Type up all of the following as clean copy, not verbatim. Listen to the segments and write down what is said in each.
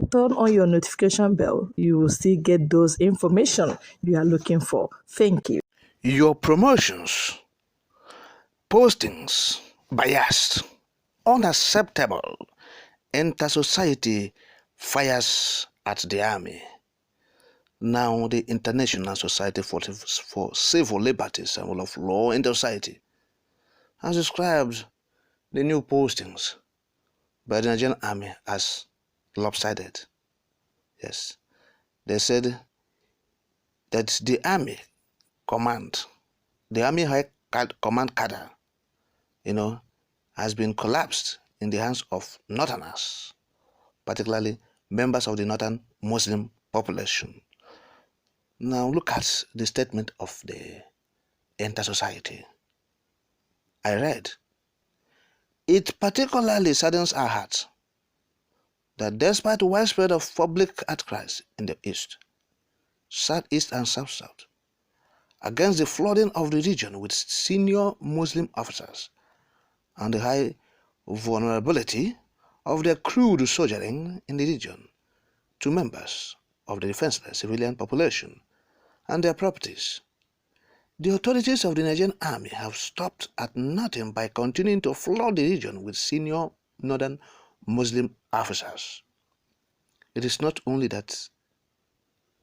turn on your notification bell. You will still get those information you are looking for. Thank you. Your promotions, postings, biased, unacceptable, inter-society fires at the army. Now, the International Society for Civil Liberties and Rule of Law in the Society has described the new postings by the Nigerian Army as lopsided. Yes, they said that the Army Command, the Army High Command cadre, has been collapsed in the hands of Northerners, particularly members of the Northern Muslim population. Now look at the statement of the inter-society. I read, "It particularly saddens our hearts that despite widespread of public outcries in the East, Southeast and South-South against the flooding of the region with senior Muslim officers and the high vulnerability of their crude sojourning in the region to members of the defenseless civilian population and their properties, the authorities of the Nigerian Army have stopped at nothing by continuing to flood the region with senior northern Muslim officers. It is not only that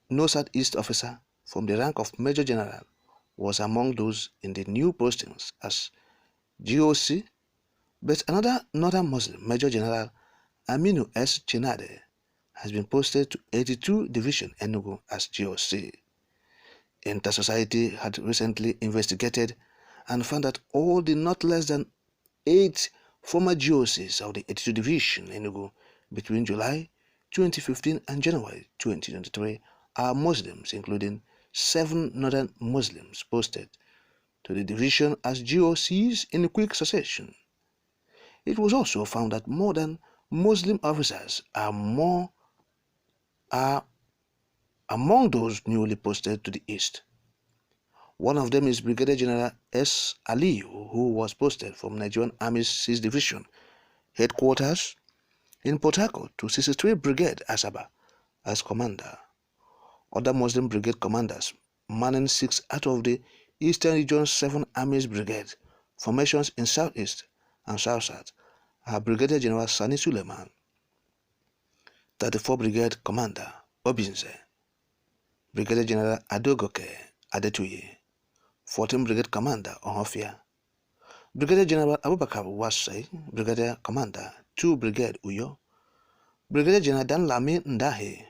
no Southeast officer from the rank of Major General was among those in the new postings as GOC, but another Northern Muslim, Major General Aminu S. Chinade, has been posted to 82 Division Enugu as GOC. Inter-Society had recently investigated and found that all the not less than 8 former GOCs of the 82 Division Enugu between July 2015 and January 2023 are Muslims, including 7 Northern Muslims posted to the division as GOCs in quick succession. It was also found that more than Muslim officers are among those newly posted to the East. One of them is Brigadier General S. Aliyu, who was posted from Nigerian Army's 6th Division headquarters in Port Harcourt to 63 Brigade Asaba as commander. Other Muslim brigade commanders manning 6 out of the Eastern Region's 7 Army's brigade formations in Southeast and South-South are Brigadier General Sani Suleiman, 34 Brigade Commander Obinze, Brigadier General Adogoke Adetuyi, 14 Brigade Commander Ohofia, Brigadier General Abubakar Wasai, Brigadier Commander 2 Brigade Uyo, Brigadier General Danlami Ndahe,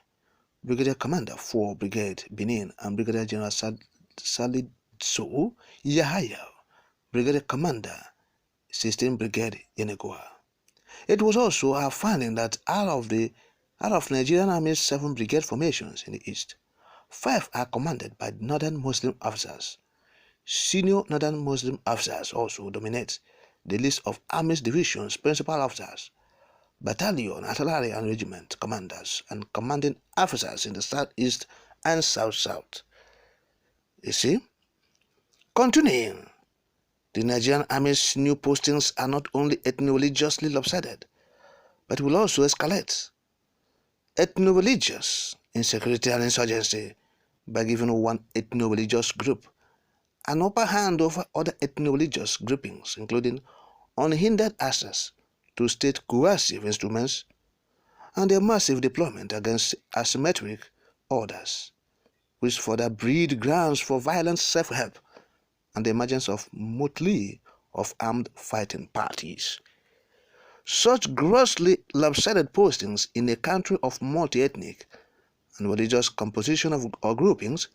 Brigadier Commander 4 Brigade Benin, and Brigadier General Salidso Yahaya, Brigadier Commander 16 Brigade Yenegoa. It was also our finding that out of Nigerian Army's 7 brigade formations in the East, 5 are commanded by Northern Muslim officers. Senior Northern Muslim officers also dominate the list of Army's divisions, principal officers, battalion, artillery and regiment commanders, and commanding officers in the Southeast and South-South. You see? Continuing, the Nigerian Army's new postings are not only ethno-religiously lopsided, but will also escalate ethno-religious insecurity and insurgency by giving one ethno-religious group an upper hand over other ethno-religious groupings, including unhindered access to state coercive instruments and their massive deployment against asymmetric orders, which further breed grounds for violent self-help and the emergence of motley of armed fighting parties. Such grossly lopsided postings in a country of multi-ethnic and religious composition or groupings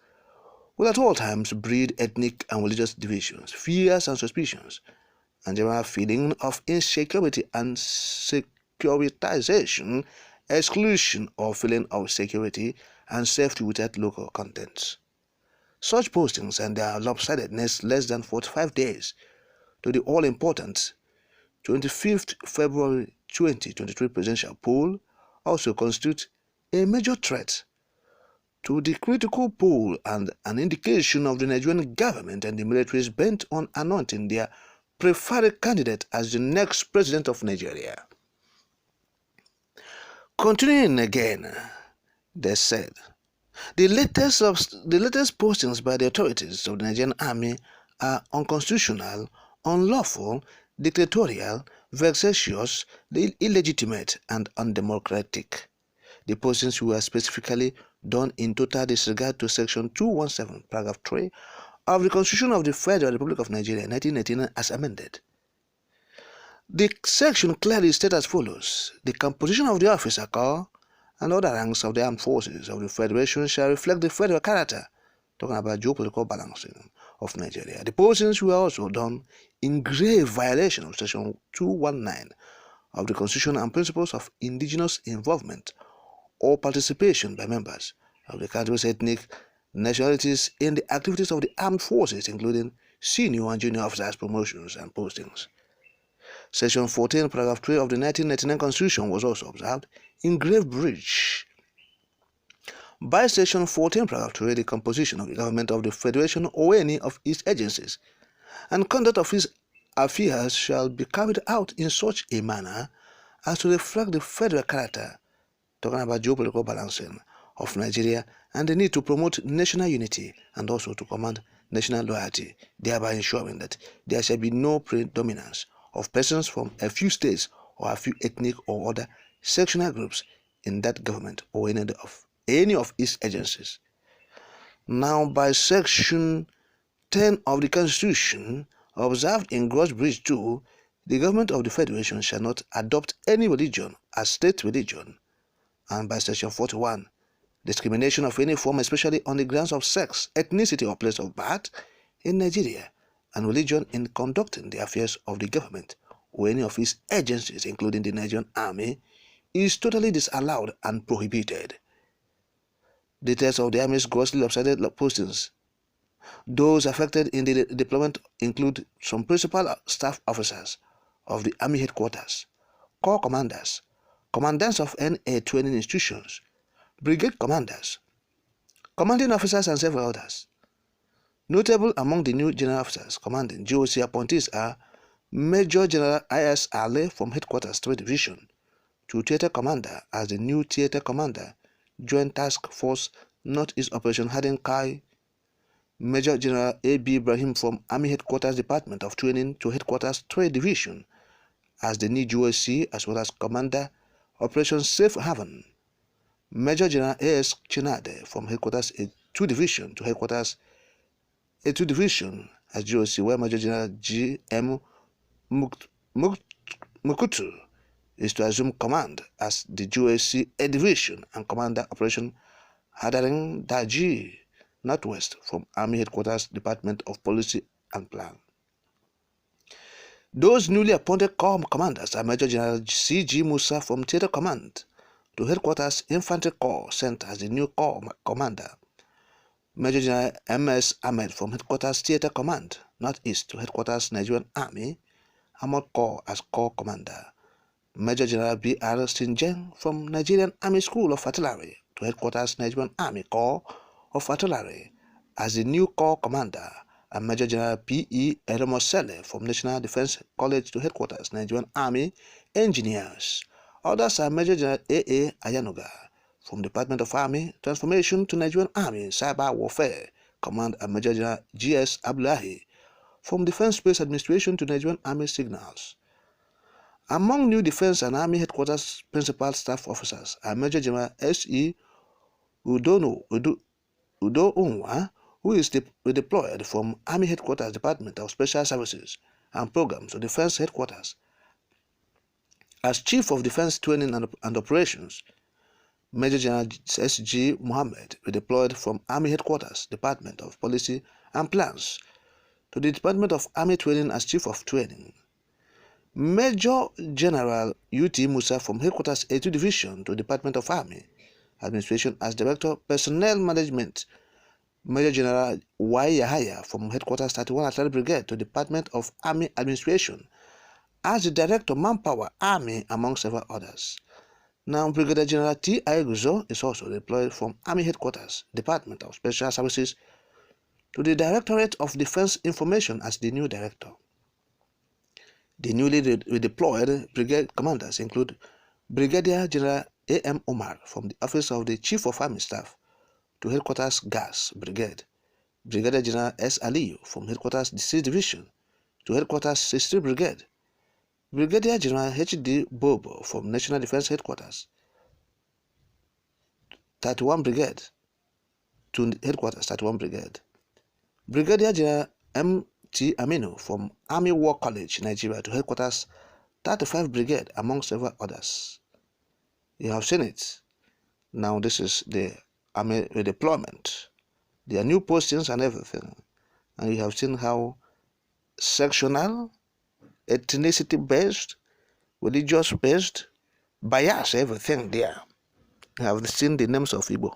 will at all times breed ethnic and religious divisions, fears and suspicions, and general feeling of insecurity and securitization, exclusion or feeling of security and safety without local contents. Such postings and their lopsidedness less than 45 days to the all-important 25th February 2023 presidential poll also constitute a major threat to the critical poll and an indication of the Nigerian government and the militaries bent on anointing their preferred candidate as the next president of Nigeria. Continuing again, they said, the latest postings by the authorities of the Nigerian Army are unconstitutional, unlawful, dictatorial, vexatious, illegitimate, and undemocratic. The postings were specifically done in total disregard to Section 217, Paragraph 3 of the Constitution of the Federal Republic of Nigeria 1989 as amended. The section clearly states as follows: the composition of the officer corps and other ranks of the armed forces of the Federation shall reflect the federal character, talking about geopolitical balancing of Nigeria. The postings were also done in grave violation of Section 219 of the Constitution and principles of indigenous involvement or participation by members of the country's ethnic nationalities in the activities of the armed forces, including senior and junior officers' promotions and postings. Section 14, Paragraph 3 of the 1999 Constitution was also observed in grave breach. By Section 14, Paragraph 3, the composition of the government of the Federation or any of its agencies and conduct of its affairs shall be carried out in such a manner as to reflect the federal character, talking about geopolitical balancing of Nigeria and the need to promote national unity and also to command national loyalty, thereby ensuring that there shall be no predominance of persons from a few states or a few ethnic or other sectional groups in that government or any of its agencies. Now, by Section 10 of the Constitution, observed in gross breach 2, the government of the Federation shall not adopt any religion as state religion. And by Section 41, discrimination of any form, especially on the grounds of sex, ethnicity, or place of birth in Nigeria, and religion in conducting the affairs of the government or any of its agencies, including the Nigerian Army, is totally disallowed and prohibited. Details of the Army's grossly lopsided postings. Those affected in the deployment include some principal staff officers of the Army headquarters, corps commanders, commandants of NA training institutions, brigade commanders, commanding officers, and several others. Notable among the new general officers commanding GOC appointees are Major General I.S. Ale from Headquarters 3 Division to Theatre Commander as the new Theatre Commander, Joint Task Force Northeast Operation Harden Kai, Major General A.B. Ibrahim from Army Headquarters Department of Training to Headquarters 3 Division as the new GOC, as well as Commander Operation Safe Haven, Major General A.S. Chinade from Headquarters 2 Division to Headquarters A2 Division as GOC, where Major General G.M. Mukutu is to assume command as the GOC A Division and Commander Operation Hadaring Daji Northwest from Army Headquarters Department of Policy and Plan. Those newly appointed corps commanders are Major General C.G. Musa from Theatre Command to Headquarters Infantry Corps sent as the new corps commander, Major General M.S. Ahmed from Headquarters Theatre Command Northeast to Headquarters Nigerian Army Armored Corps as Corps Commander, Major General B.R. Stingen from Nigerian Army School of Artillery to Headquarters Nigerian Army Corps of Artillery as the new Corps Commander, and Major General P.E. Eremosele from National Defense College to Headquarters Nigerian Army Engineers. Others are Major General A.A. Ayanuga from Department of Army Transformation to Nigerian Army Cyber Warfare Command, and Major General G.S. Abdullahi from Defense Space Administration to Nigerian Army Signals. Among new Defense and Army Headquarters Principal Staff Officers are Major General S.E. Udounwa, who is deployed from Army Headquarters Department of Special Services and Programs to Defense Headquarters as Chief of Defense Training and Operations. Major General S.G. Mohammed, redeployed from Army Headquarters Department of Policy and Plans to the Department of Army Training as Chief of Training. Major General U.T. Musa from Headquarters A2 Division to Department of Army Administration as Director Personnel Management. Major General Y. Yahaya from Headquarters 31 Artillery Brigade to Department of Army Administration as the Director Manpower Army, among several others. Now, Brigadier General T. I. Guzo is also deployed from Army Headquarters Department of Special Services to the Directorate of Defense Information as the new Director. The newly redeployed brigade commanders include Brigadier General A.M. Omar from the office of the Chief of Army Staff to Headquarters Gas Brigade, Brigadier General S. Aliyu from Headquarters Disease Division to Headquarters 60 Brigade, Brigadier General H.D. Bobo from National Defense Headquarters 31 Brigade to Headquarters 31 Brigade, Brigadier General M.T. Aminu from Army War College, Nigeria to Headquarters 35 Brigade, among several others. You have seen it. Now this is the army redeployment. There are new postings and everything. And you have seen how sectional, ethnicity-based, religious-based, bias, everything there. You have seen the names of Igbo.